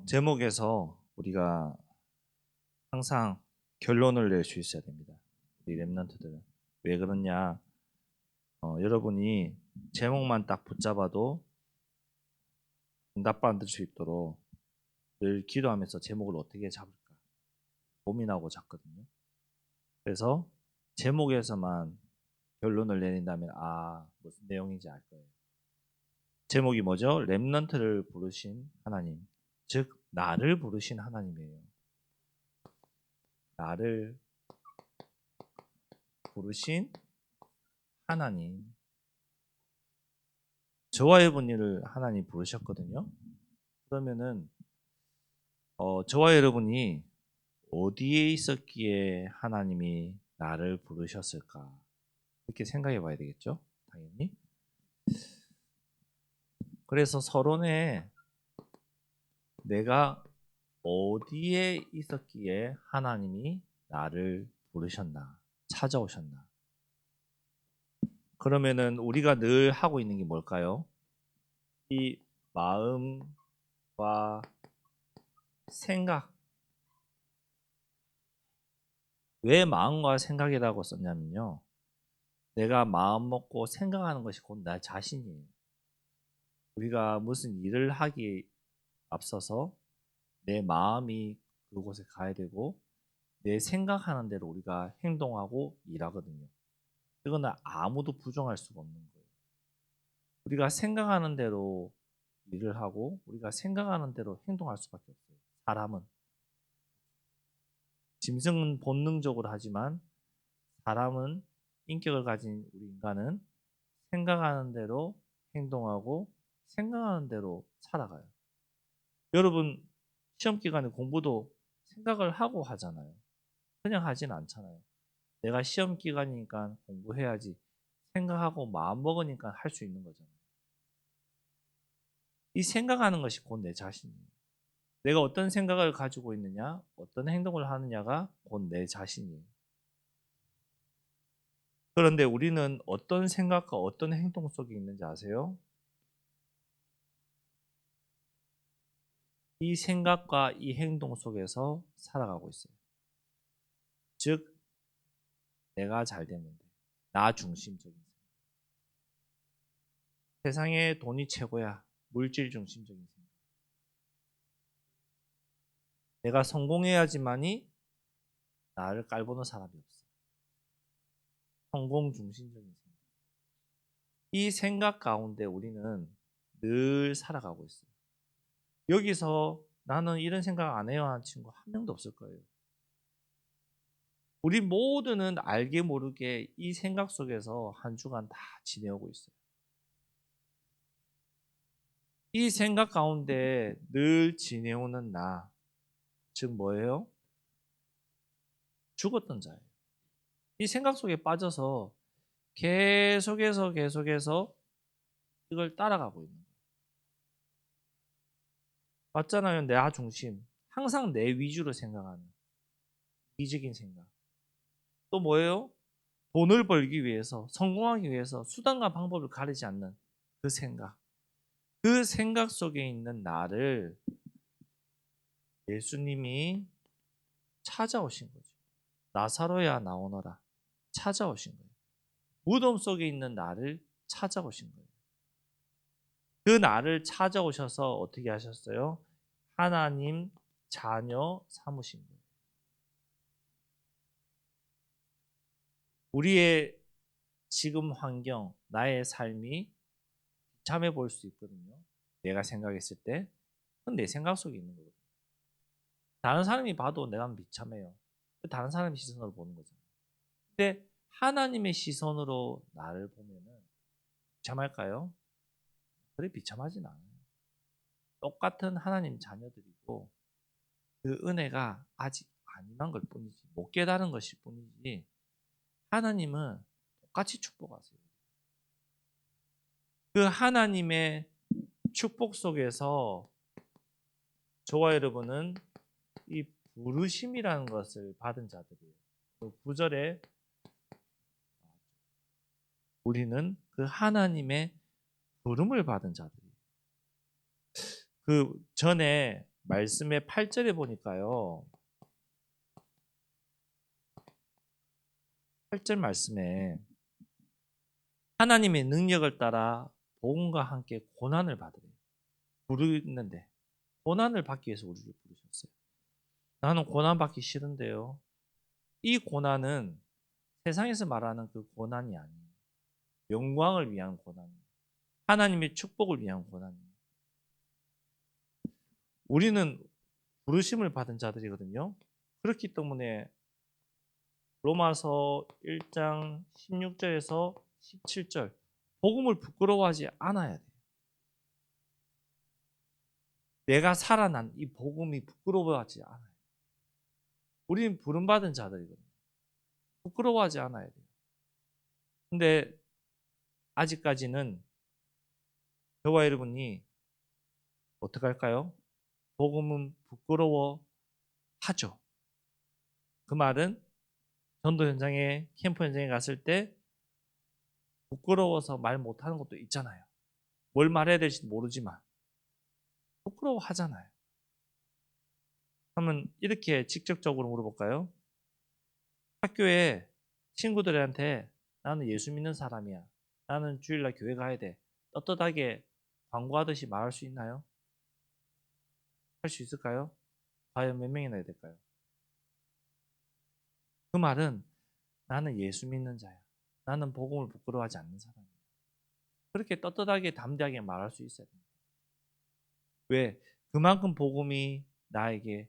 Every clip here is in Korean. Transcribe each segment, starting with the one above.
제목에서 우리가 항상 결론을 낼 수 있어야 됩니다. 우리 랩런트들은 왜 그러냐? 여러분이 제목만 딱 붙잡아도 응답 받을 수 있도록 늘 기도하면서 제목을 어떻게 잡을까 고민하고 잡거든요. 그래서 제목에서만 결론을 내린다면 무슨 내용인지 알 거예요. 제목이 뭐죠? 랩런트를 부르신 하나님, 즉 나를 부르신 하나님이에요. 나를 부르신 하나님. 저와 여러분을 하나님 부르셨거든요. 그러면은 저와 여러분이 어디에 있었기에 하나님이 나를 부르셨을까? 이렇게 생각해 봐야 되겠죠? 당연히. 그래서 서론에 내가 어디에 있었기에 하나님이 나를 부르셨나? 찾아오셨나? 그러면은 우리가 늘 하고 있는 게 뭘까요? 이 마음과 생각. 왜 마음과 생각이라고 썼냐면요. 내가 마음 먹고 생각하는 것이 곧 나 자신이에요. 우리가 무슨 일을 하기에 앞서서 내 마음이 그곳에 가야 되고 내 생각하는 대로 우리가 행동하고 일하거든요. 이거는 아무도 부정할 수가 없는 거예요. 우리가 생각하는 대로 일을 하고 우리가 생각하는 대로 행동할 수밖에 없어요. 사람은. 짐승은 본능적으로 하지만 사람은 인격을 가진 우리 인간은 생각하는 대로 행동하고 생각하는 대로 살아가요. 여러분 시험 기간에 공부도 생각을 하고 하잖아요. 그냥 하진 않잖아요. 내가 시험 기간이니까 공부해야지 생각하고 마음 먹으니까 할 수 있는 거잖아요. 이 생각하는 것이 곧 내 자신이에요. 내가 어떤 생각을 가지고 있느냐, 어떤 행동을 하느냐가 곧 내 자신이에요. 그런데 우리는 어떤 생각과 어떤 행동 속에 있는지 아세요? 이 생각과 이 행동 속에서 살아가고 있어요. 즉, 내가 잘 되면 돼. 나 중심적인 생각. 세상에 돈이 최고야. 물질 중심적인 생각. 내가 성공해야지만이 나를 깔보는 사람이 없어. 성공 중심적인 생각. 이 생각 가운데 우리는 늘 살아가고 있어요. 여기서 나는 이런 생각 안 해요 하는 친구 한 명도 없을 거예요. 우리 모두는 알게 모르게 이 생각 속에서 한 주간 다 지내오고 있어요. 이 생각 가운데 늘 지내오는 나, 즉 뭐예요? 죽었던 자예요. 이 생각 속에 빠져서 계속해서 이걸 따라가고 있는 거예요. 맞잖아요. 내 중심. 항상 내 위주로 생각하는 이기적인 생각. 또 뭐예요? 돈을 벌기 위해서, 성공하기 위해서 수단과 방법을 가리지 않는 그 생각. 그 생각 속에 있는 나를 예수님이 찾아오신 거죠. 나사로야 나오너라. 찾아오신 거예요. 무덤 속에 있는 나를 찾아오신 거예요. 그 나를 찾아오셔서 어떻게 하셨어요? 하나님 자녀 삼으신 거예요. 우리의 지금 환경, 나의 삶이 비참해 보일 수 있거든요. 내가 생각했을 때. 그건 내 생각 속에 있는 거거든요. 다른 사람이 봐도 내가 비참해요. 다른 사람의 시선으로 보는 거잖아요. 근데 하나님의 시선으로 나를 보면은 비참할까요? 그래 비참하진 않아요. 똑같은 하나님 자녀들이고 그 은혜가 아직 안 임한 걸 뿐이지 못 깨달은 것일 뿐이지 하나님은 똑같이 축복하세요. 그 하나님의 축복 속에서 저와 여러분은 이 부르심이라는 것을 받은 자들이에요. 그 9절에 우리는 그 하나님의 부름을 받은 자들이에요. 그 전에 말씀의 8절에 보니까요. 8절 말씀에 하나님의 능력을 따라 복음과 함께 고난을 받으래요. 부르는데 고난을 받기 위해서 우리를 부르셨어요. 나는 고난 받기 싫은데요. 이 고난은 세상에서 말하는 그 고난이 아니에요. 영광을 위한 고난이에요. 하나님의 축복을 위한 고난이에요. 우리는 부르심을 받은 자들이거든요. 그렇기 때문에 로마서 1장 16절에서 17절 복음을 부끄러워하지 않아야 돼요. 내가 살아난 이 복음이 부끄러워하지 않아요. 우리는 부름받은 자들이거든요. 부끄러워하지 않아야 돼요. 근데 아직까지는 저와 여러분이 어떻게 할까요? 복음은 부끄러워하죠. 그 말은 전도 현장에 캠프 현장에 갔을 때 부끄러워서 말 못하는 것도 있잖아요. 뭘 말해야 될지 모르지만 부끄러워하잖아요. 그러면 이렇게 직접적으로 물어볼까요? 학교에 친구들한테 나는 예수 믿는 사람이야. 나는 주일날 교회 가야 돼. 떳떳하게 광고하듯이 말할 수 있나요? 할 수 있을까요? 과연 몇 명이나 해야 될까요? 그 말은 나는 예수 믿는 자야. 나는 복음을 부끄러워하지 않는 사람이야. 그렇게 떳떳하게 담대하게 말할 수 있어야 됩니다. 왜? 그만큼 복음이 나에게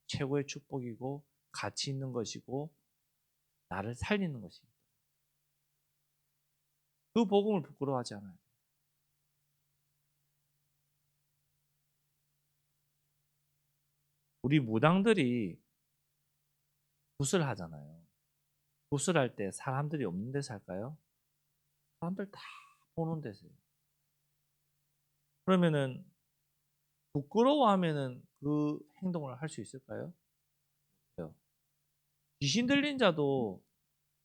최고의 축복이고 가치 있는 것이고 나를 살리는 것이기 때문에 그 복음을 부끄러워하지 않아요. 우리 무당들이 굿을 하잖아요. 굿을 할 때 사람들이 없는 데서 할까요? 사람들 다 보는 데서 해요. 그러면은 부끄러워하면은 그 행동을 할 수 있을까요? 귀신 들린 자도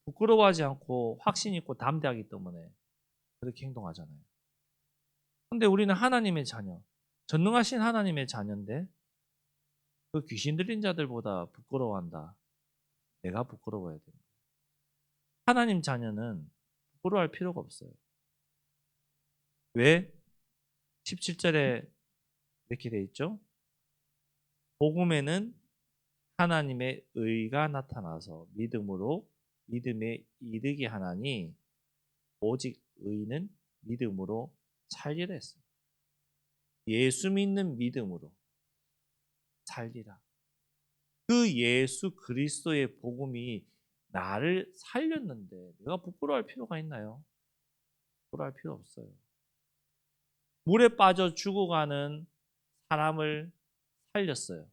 부끄러워하지 않고 확신 있고 담대하기 때문에 그렇게 행동하잖아요. 근데 우리는 하나님의 자녀, 전능하신 하나님의 자녀인데 그 귀신 들린 자들보다 부끄러워한다. 내가 부끄러워야 돼요. 하나님 자녀는 부끄러워할 필요가 없어요. 왜? 17절에 이렇게 돼 있죠? 복음에는 하나님의 의가 나타나서 믿음으로 믿음에 이르게 하나니 오직 의는 믿음으로 살리라 했어요. 예수 믿는 믿음으로 살리라. 그 예수 그리스도의 복음이 나를 살렸는데 내가 부끄러워할 필요가 있나요? 부끄러워할 필요 없어요. 물에 빠져 죽어가는 사람을 살렸어요.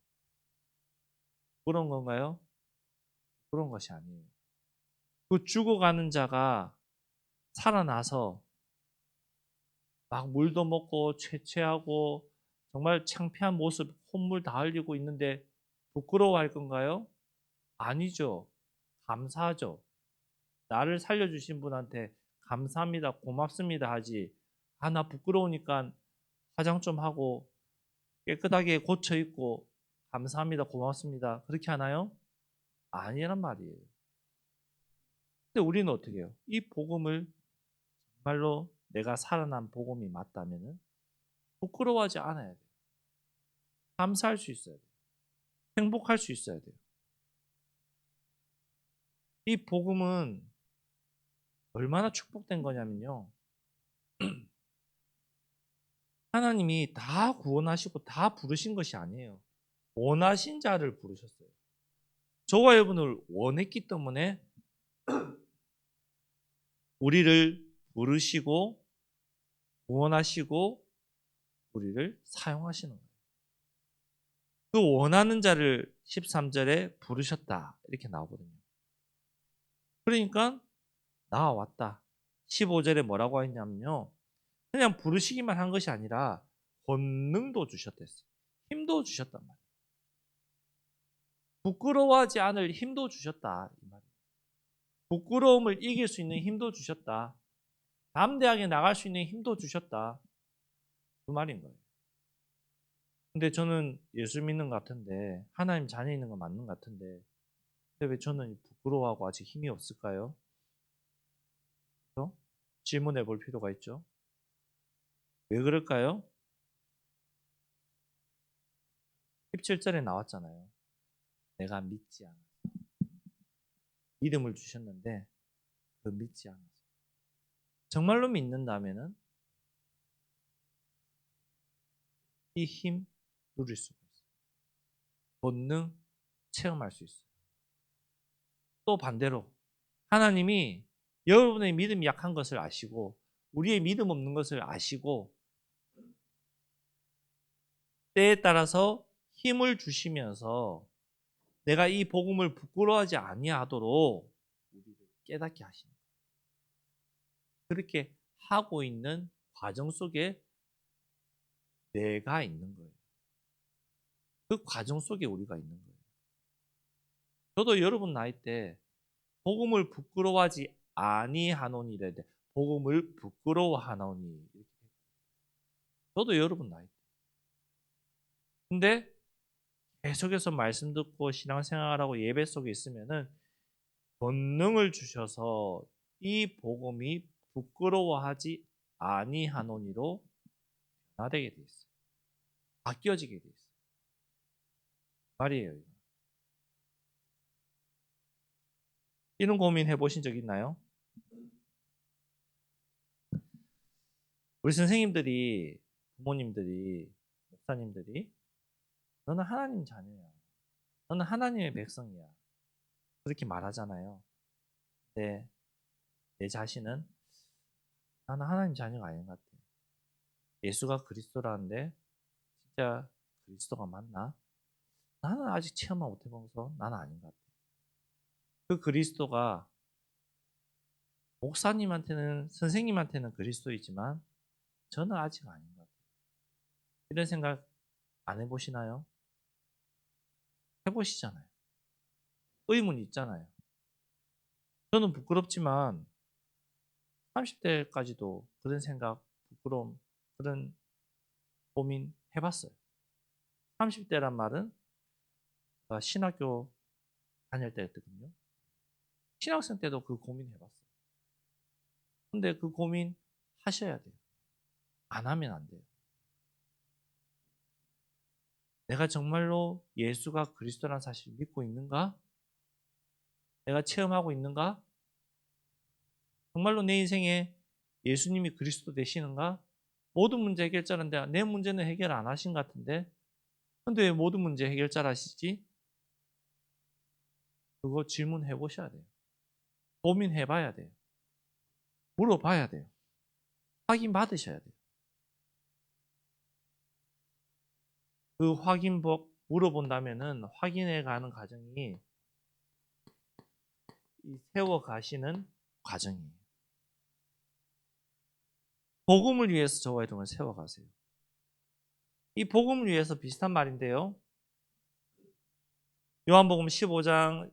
그런 건가요? 그런 것이 아니에요. 그 죽어가는 자가 살아나서 막 물도 먹고 채취하고 정말 창피한 모습, 콧물 다 흘리고 있는데 부끄러워할 건가요? 아니죠. 감사하죠. 나를 살려주신 분한테 감사합니다, 고맙습니다 하지. 아, 나 부끄러우니까 화장 좀 하고 깨끗하게 고쳐 입고 감사합니다, 고맙습니다. 그렇게 하나요? 아니란 말이에요. 근데 우리는 어떻게 해요? 이 복음을 정말로 내가 살아난 복음이 맞다면은 부끄러워하지 않아야 돼요. 감사할 수 있어야 돼요. 행복할 수 있어야 돼요. 이 복음은 얼마나 축복된 거냐면요. 하나님이 다 구원하시고 다 부르신 것이 아니에요. 원하신 자를 부르셨어요. 저와 여러분을 원했기 때문에 우리를 부르시고 원하시고 우리를 사용하시는 거예요. 그 원하는 자를 13절에 부르셨다 이렇게 나오거든요. 그러니까 나왔다. 15절에 뭐라고 했냐면요. 그냥 부르시기만 한 것이 아니라 권능도 주셨댔어요. 힘도 주셨단 말이에요. 부끄러워하지 않을 힘도 주셨다 이 말이에요. 부끄러움을 이길 수 있는 힘도 주셨다. 담대하게 나갈 수 있는 힘도 주셨다. 그 말인 거예요. 근데 저는 예수 믿는 것 같은데 하나님 자녀 있는 거 맞는 것 같은데 근데 왜 저는 부끄러워하고 아직 힘이 없을까요? 그렇죠? 질문해 볼 필요가 있죠. 왜 그럴까요? 17절에 나왔잖아요. 내가 믿지 않아. 믿음을 주셨는데 그 믿지 않았어. 정말로 믿는다면은 이 힘 누릴 수가 있어요. 본능 체험할 수 있어요. 또 반대로 하나님이 여러분의 믿음이 약한 것을 아시고 우리의 믿음 없는 것을 아시고 때에 따라서 힘을 주시면서 내가 이 복음을 부끄러워하지 아니하도록 우리를 깨닫게 하시는 거예요. 그렇게 하고 있는 과정 속에 내가 있는 거예요. 그 과정 속에 우리가 있는 거예요. 저도 여러분 나이 때 복음을 부끄러워하지 아니하노니 이래야 돼. 복음을 부끄러워하노니. 저도 여러분 나이 때. 근데 계속해서 말씀 듣고 신앙생활하고 예배 속에 있으면은 권능을 주셔서 이 복음이 부끄러워하지 아니하노니로 변화되게 돼 있어요. 바뀌어지게 돼 있어요. 말이에요. 이거. 이런 고민 해보신 적 있나요? 우리 선생님들이, 부모님들이, 목사님들이 너는 하나님 자녀야. 너는 하나님의 백성이야. 그렇게 말하잖아요. 근데 내 자신은 나는 하나님 자녀가 아닌 것 같아. 예수가 그리스도라는데 진짜 그리스도가 맞나? 나는 아직 체험을 못 해봐서 나는 아닌 것 같아. 그 그리스도가 목사님한테는 선생님한테는 그리스도이지만 저는 아직 아닌 것 같아요. 이런 생각 안 해보시나요? 해보시잖아요. 의문이 있잖아요. 저는 부끄럽지만 30대까지도 그런 생각, 부끄러움, 그런 고민 해봤어요. 30대란 말은 신학교 다닐 때였거든요. 신학생 때도 그 고민 해봤어요. 근데 그 고민 하셔야 돼요. 안 하면 안 돼요. 내가 정말로 예수가 그리스도라는 사실을 믿고 있는가? 내가 체험하고 있는가? 정말로 내 인생에 예수님이 그리스도 되시는가? 모든 문제 해결자인데 내 문제는 해결 안 하신 것 같은데 근데 왜 모든 문제 해결자라시지? 그거 질문해 보셔야 돼요. 고민해 봐야 돼요. 물어봐야 돼요. 확인 받으셔야 돼요. 그 물어본다면은 확인해 가는 과정이 이 세워 가시는 과정이에요. 복음을 위해서 저와 여러분을 세워 가세요. 이 복음을 위해서 비슷한 말인데요. 요한복음 15장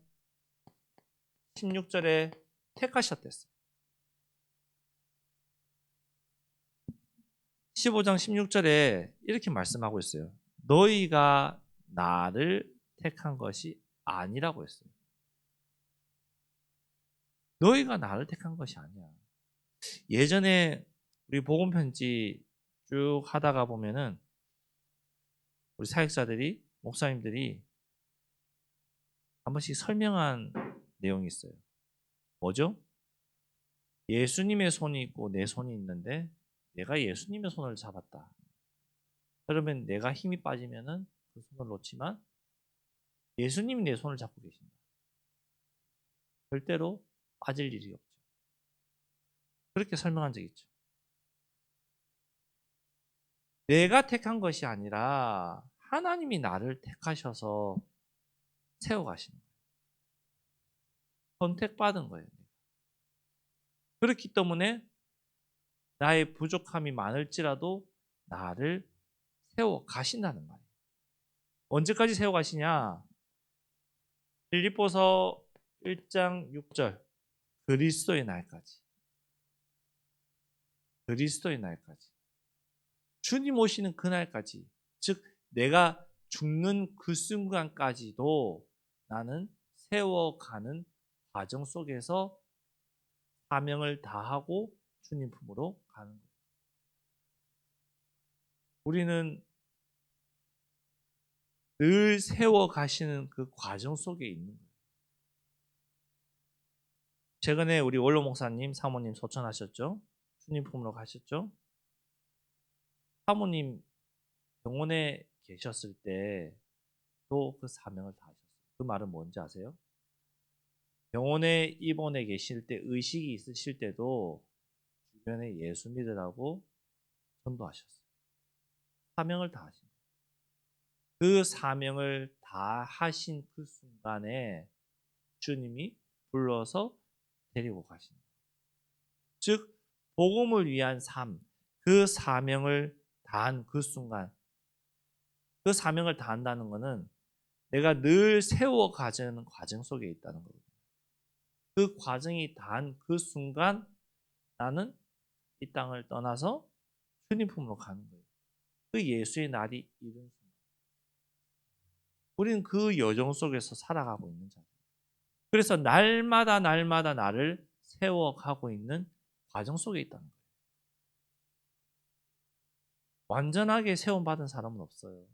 16절에 택하셨댔어요. 15장 16절에 이렇게 말씀하고 있어요. 너희가 나를 택한 것이 아니라고 했어요. 너희가 나를 택한 것이 아니야. 예전에 우리 복음 편지 쭉 하다가 보면은 우리 사역자들이 목사님들이 한 번씩 설명한 내용이 있어요. 뭐죠? 예수님의 손이 있고 내 손이 있는데 내가 예수님의 손을 잡았다. 그러면 내가 힘이 빠지면은 그 손을 놓지만 예수님이 내 손을 잡고 계신다. 절대로 빠질 일이 없죠. 그렇게 설명한 적이 있죠. 내가 택한 것이 아니라 하나님이 나를 택하셔서 세워가시는 거예요. 선택받은 거예요. 그렇기 때문에 나의 부족함이 많을지라도 나를 세워가신다는 말이에요. 언제까지 세워가시냐? 빌립보서 1장 6절 그리스도의 날까지. 그리스도의 날까지. 주님 오시는 그날까지. 즉 내가 죽는 그 순간까지도 나는 세워가는 과정 속에서 사명을 다하고 주님 품으로 가는 거예요. 우리는 늘 세워가시는 그 과정 속에 있는 거예요. 최근에 우리 원로 목사님, 사모님 소천하셨죠? 주님 품으로 가셨죠? 사모님 병원에 계셨을 때 또 그 사명을 다하셨어요. 그 말은 뭔지 아세요? 병원에 입원해 계실 때 의식이 있으실 때도 주변에 예수 믿으라고 전도하셨어요. 사명을 다하신 거예요. 그 사명을 다하신 그 순간에 주님이 불러서 데리고 가신 거예요. 즉 복음을 위한 삶, 그 사명을 다한 그 순간, 그 사명을 다한다는 것은 내가 늘 세워가자는 과정 속에 있다는 거거든요. 그 과정이 다한 그 순간 나는 이 땅을 떠나서 주님 품으로 가는 거예요. 그 예수의 날이 이른 순간. 우리는 그 여정 속에서 살아가고 있는 자들. 그래서 날마다 나를 세워가고 있는 과정 속에 있다는 거예요. 완전하게 세움받은 사람은 없어요.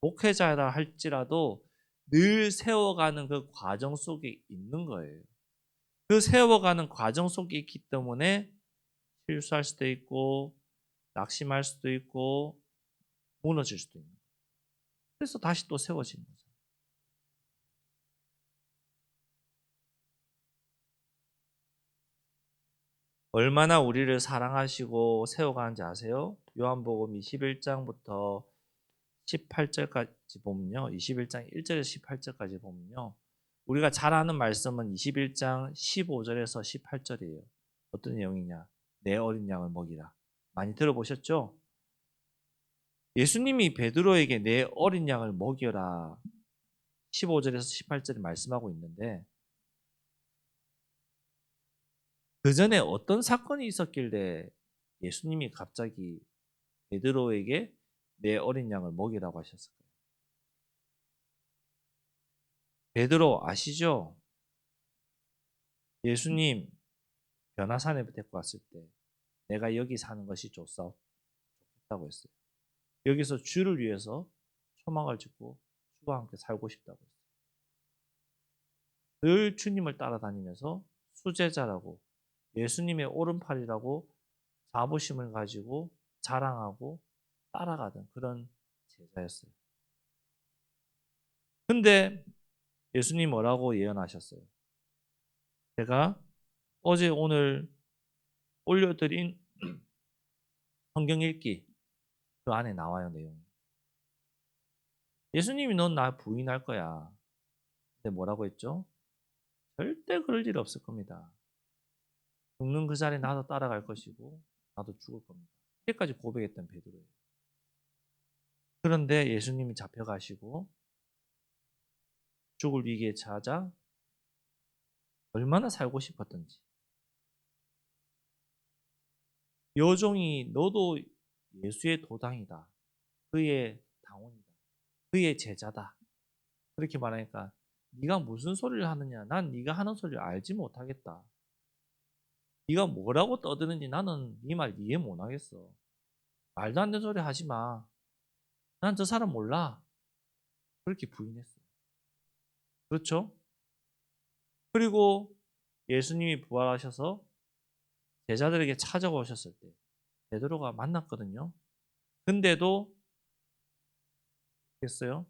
목회자라 할지라도 늘 세워가는 그 과정 속에 있는 거예요. 그 세워가는 과정 속에 있기 때문에 실수할 수도 있고 낙심할 수도 있고 무너질 수도 있는 거예요. 그래서 다시 또 세워지는 거죠. 얼마나 우리를 사랑하시고 세워가는지 아세요? 요한복음 21장부터 18절까지 보면요. 21장 1절에서 18절까지 보면요. 우리가 잘 아는 말씀은 21장 15절에서 18절이에요. 어떤 내용이냐? 내 어린 양을 먹이라. 많이 들어보셨죠? 예수님이 베드로에게 내 어린 양을 먹여라. 15절에서 18절에 말씀하고 있는데 그 전에 어떤 사건이 있었길래 예수님이 갑자기 베드로에게 내 어린 양을 먹이라고 하셨을까요? 베드로 아시죠? 예수님 변화산에 데리고 왔을 때 내가 여기 사는 것이 좋다고 했어요. 여기서 주를 위해서 초막을 짓고 주와 함께 살고 싶다고 했어요. 늘 주님을 따라다니면서 수제자라고 예수님의 오른팔이라고 자부심을 가지고 자랑하고 따라가던 그런 제자였어요. 근데 예수님 뭐라고 예언하셨어요? 제가 어제 오늘 올려드린 성경 읽기 그 안에 나와요, 내용이. 예수님이 넌 나 부인할 거야. 근데 뭐라고 했죠? 절대 그럴 일 없을 겁니다. 죽는 그 자리에 나도 따라갈 것이고 나도 죽을 겁니다. 이때까지 고백했던 베드로예요. 그런데 예수님이 잡혀가시고 죽을 위기에 처하자 얼마나 살고 싶었던지 여종이 너도 예수의 도당이다. 그의 당원이다. 그의 제자다. 그렇게 말하니까 네가 무슨 소리를 하느냐. 난 네가 하는 소리를 알지 못하겠다. 네가 뭐라고 떠드는지 나는 네 말 이해 못하겠어. 말도 안 되는 소리 하지 마. 난 저 사람 몰라. 그렇게 부인했어요. 그렇죠? 그리고 예수님이 부활하셔서 제자들에게 찾아오셨을 때 베드로가 만났거든요. 근데도 했어요.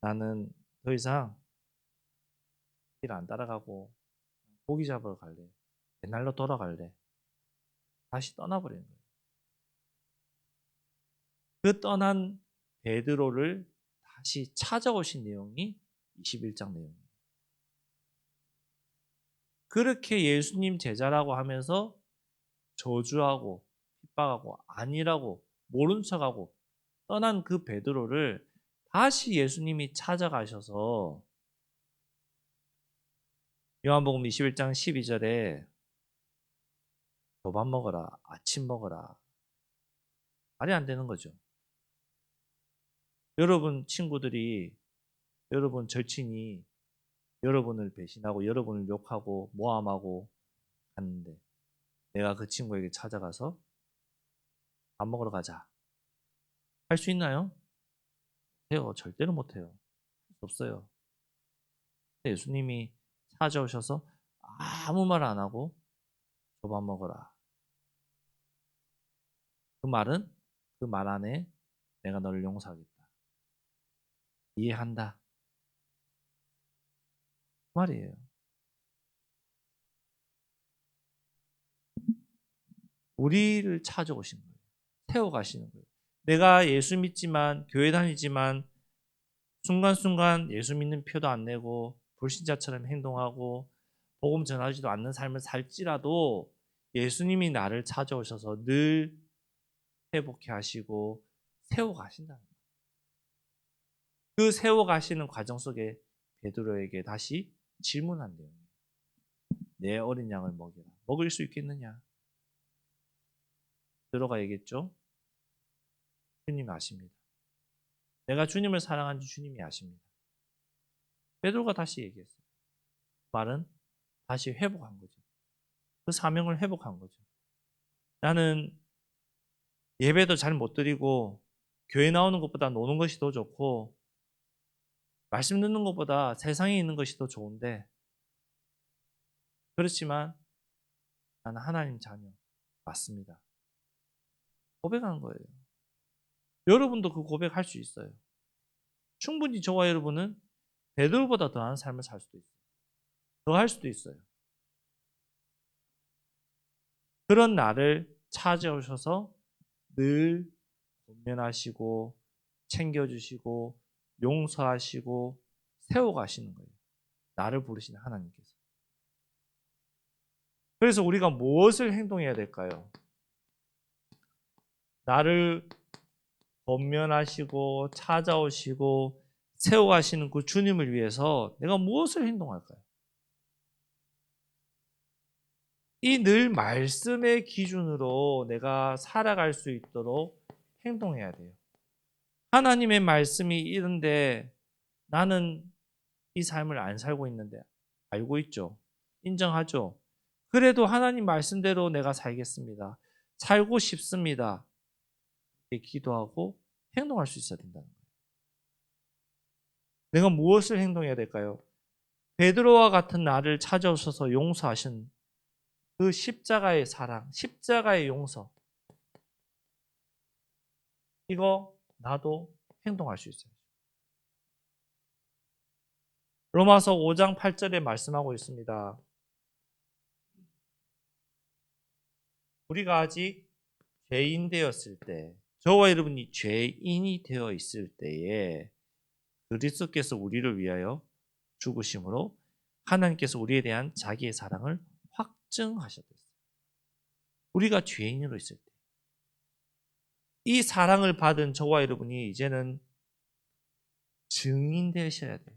나는 더 이상 길 안 따라가고 고기 잡으러 갈래. 옛날로 돌아갈래. 다시 떠나버리는 거예요. 그 떠난 베드로를 다시 찾아오신 내용이 21장 내용이에요. 그렇게 예수님 제자라고 하면서 저주하고 핍박하고 아니라고 모른 척하고 떠난 그 베드로를 다시 예수님이 찾아가셔서 요한복음 21장 12절에 너 밥 먹어라, 아침 먹어라. 말이 안 되는 거죠. 여러분 친구들이, 여러분 절친이 여러분을 배신하고 여러분을 욕하고 모함하고 갔는데 내가 그 친구에게 찾아가서 밥 먹으러 가자. 할 수 있나요? 못해요. 절대로 못해요. 할 수 없어요. 예수님이 찾아오셔서 아무 말 안 하고 저 밥 먹어라. 그 말은 그 말 안에 내가 너를 용서하겠다. 이해한다. 그 말이에요. 우리를 찾아오신 거예요. 태워가시는 거예요. 내가 예수 믿지만 교회 다니지만 순간순간 예수 믿는 표도 안 내고 불신자처럼 행동하고 복음 전하지도 않는 삶을 살지라도 예수님이 나를 찾아오셔서 늘 회복해 하시고 세워가신다는 거예요. 그 세워가시는 과정 속에 베드로에게 다시 질문한대요. 내 어린 양을 먹여라. 먹일 수 있겠느냐? 베드로가 얘기했죠. 주님이 아십니다. 내가 주님을 사랑하는지 주님이 아십니다. 베드로가 다시 얘기했어요. 말은 다시 회복한 거죠. 그 사명을 회복한 거죠. 나는 예배도 잘 못 드리고 교회 나오는 것보다 노는 것이 더 좋고 말씀 듣는 것보다 세상에 있는 것이 더 좋은데 그렇지만 나는 하나님 자녀 맞습니다. 고백하는 거예요. 여러분도 그 고백할 수 있어요. 충분히 저와 여러분은 베드로보다 더한 삶을 살 수도 있어요. 더 할 수도 있어요. 그런 나를 찾아오셔서 늘 권면하시고 챙겨주시고 용서하시고 세워가시는 거예요. 나를 부르시는 하나님께서. 그래서 우리가 무엇을 행동해야 될까요? 나를 권면하시고 찾아오시고 세워가시는 그 주님을 위해서 내가 무엇을 행동할까요? 이 늘 말씀의 기준으로 내가 살아갈 수 있도록 행동해야 돼요. 하나님의 말씀이 이런데 나는 이 삶을 안 살고 있는데 알고 있죠. 인정하죠. 그래도 하나님 말씀대로 내가 살겠습니다. 살고 싶습니다. 이렇게 기도하고 행동할 수 있어야 된다는 거예요. 내가 무엇을 행동해야 될까요? 베드로와 같은 나를 찾아오셔서 용서하신 그 십자가의 사랑, 십자가의 용서. 이거 나도 행동할 수 있어요. 로마서 5장 8절에 말씀하고 있습니다. 우리가 아직 죄인 되었을 때, 저와 여러분이 죄인이 되어 있을 때에 그리스도께서 우리를 위하여 죽으심으로 하나님께서 우리에 대한 자기의 사랑을 확증하셨어요. 우리가 죄인으로 있을 때. 이 사랑을 받은 저와 여러분이 이제는 증인 되셔야 돼요.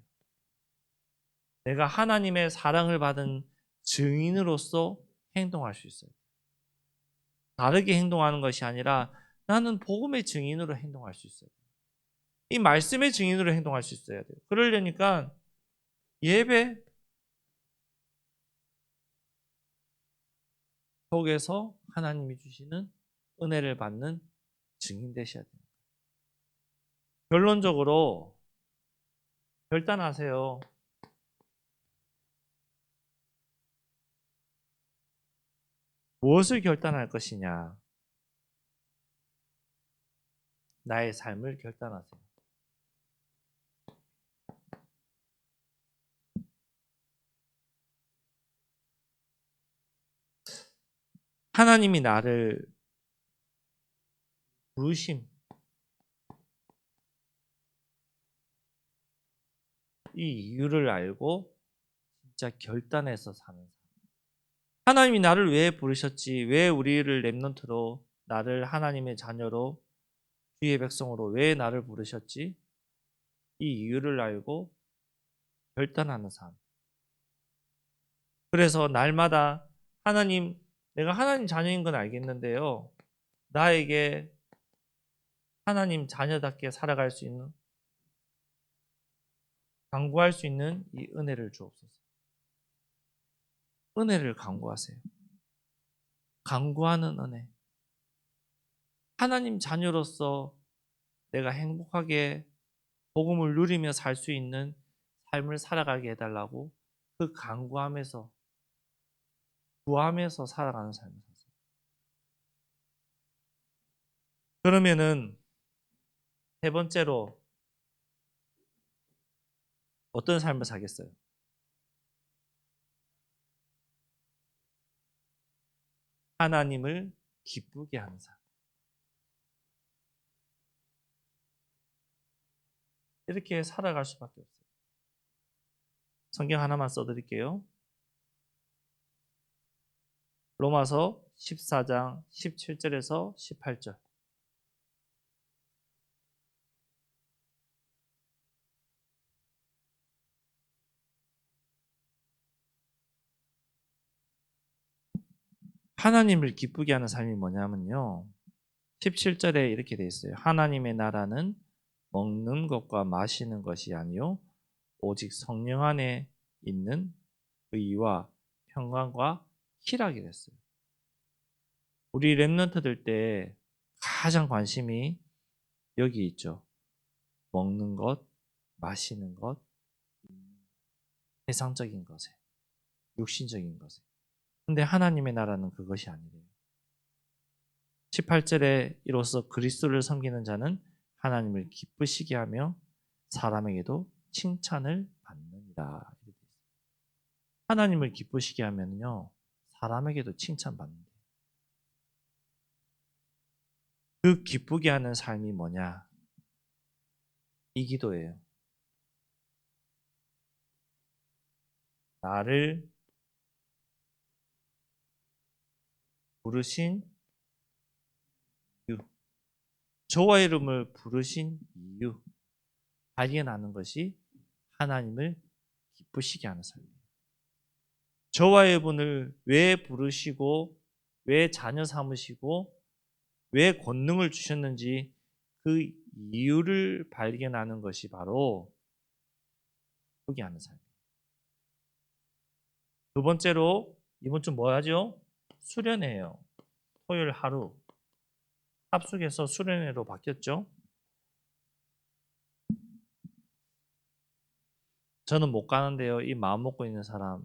내가 하나님의 사랑을 받은 증인으로서 행동할 수 있어요. 다르게 행동하는 것이 아니라 나는 복음의 증인으로 행동할 수 있어요. 이 말씀의 증인으로 행동할 수 있어야 돼요. 그러려니까 예배 속에서 하나님이 주시는 은혜를 받는 증인 되셔야 돼요. 결론적으로 결단하세요. 무엇을 결단할 것이냐? 나의 삶을 결단하세요. 하나님이 나를 부르심, 이 이유를 알고 진짜 결단해서 사는 삶. 하나님이 나를 왜 부르셨지? 왜 우리를 렘넌트로, 나를 하나님의 자녀로, 주의 백성으로 왜 나를 부르셨지? 이 이유를 알고 결단하는 삶. 그래서 날마다 하나님, 내가 하나님 자녀인 건 알겠는데요. 나에게 하나님 자녀답게 살아갈 수 있는 간구할 수 있는 이 은혜를 주옵소서. 은혜를 간구하세요. 간구하는 은혜. 하나님 자녀로서 내가 행복하게 복음을 누리며 살 수 있는 삶을 살아가게 해달라고 그 간구하면서 구하면서 살아가는 삶을 사세요. 그러면은 세 번째로 어떤 삶을 사겠어요? 하나님을 기쁘게 하는 삶. 이렇게 살아갈 수밖에 없어요. 성경 하나만 써드릴게요. 로마서 14장 17절에서 18절. 하나님을 기쁘게 하는 삶이 뭐냐면요. 17절에 이렇게 돼 있어요. 하나님의 나라는 먹는 것과 마시는 것이 아니요 오직 성령 안에 있는 의와 평강과 희락이 됐어요. 우리 랩런트들 때 가장 관심이 여기 있죠. 먹는 것, 마시는 것, 세상적인 것에, 육신적인 것에. 근데 하나님의 나라는 그것이 아니래요. 18절에 이로써 그리스도를 섬기는 자는 하나님을 기쁘시게 하며 사람에게도 칭찬을 받느니라. 하나님을 기쁘시게 하면요 사람에게도 칭찬받는다. 그 기쁘게 하는 삶이 뭐냐? 이 기도예요. 나를 부르신 이유, 저와 이름을 부르신 이유, 발견하는 것이 하나님을 기쁘시게 하는 삶이에요. 저와 여러분을 왜 부르시고, 왜 자녀 삼으시고, 왜 권능을 주셨는지 그 이유를 발견하는 것이 바로 기쁘게 하는 삶이에요. 두 번째로 이번 주 뭐 하죠? 수련회예요. 토요일 하루 합숙해서 수련회로 바뀌었죠. 저는 못 가는데요. 이 마음 먹고 있는 사람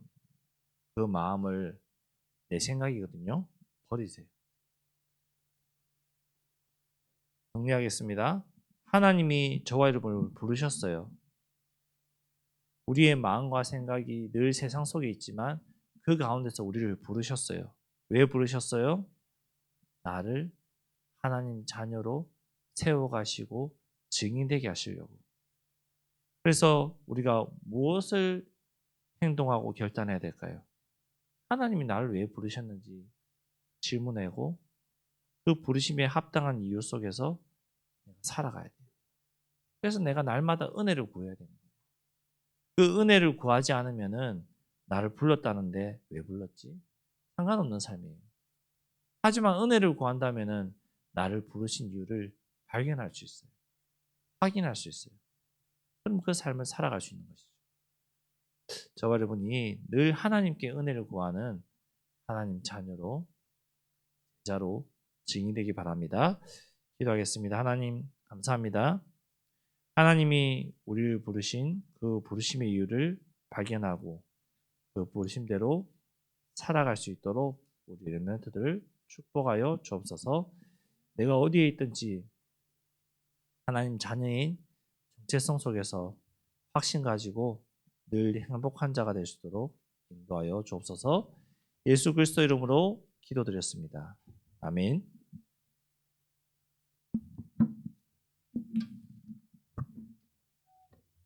그 마음을 내 생각이거든요. 버리세요. 정리하겠습니다. 하나님이 저와 여러분을 부르셨어요. 우리의 마음과 생각이 늘 세상 속에 있지만 그 가운데서 우리를 부르셨어요. 왜 부르셨어요? 나를 하나님 자녀로 세워가시고 증인되게 하시려고. 그래서 우리가 무엇을 행동하고 결단해야 될까요? 하나님이 나를 왜 부르셨는지 질문하고 그 부르심에 합당한 이유 속에서 살아가야 돼요. 그래서 내가 날마다 은혜를 구해야 됩니다. 그 은혜를 구하지 않으면은 나를 불렀다는데 왜 불렀지? 상관없는 삶이에요. 하지만 은혜를 구한다면은 나를 부르신 이유를 발견할 수 있어요. 확인할 수 있어요. 그럼 그 삶을 살아갈 수 있는 것이죠. 저와 여러분이 늘 하나님께 은혜를 구하는 하나님 자녀로 자로 증인되기 바랍니다. 기도하겠습니다. 하나님 감사합니다. 하나님이 우리를 부르신 그 부르심의 이유를 발견하고 그 부르심대로 살아갈 수 있도록 우리 렘넌트들을 축복하여 주옵소서. 내가 어디에 있든지 하나님 자녀인 정체성 속에서 확신 가지고 늘 행복한 자가 될 수 있도록 인도하여 주옵소서. 예수 그리스도 이름으로 기도드렸습니다. 아멘.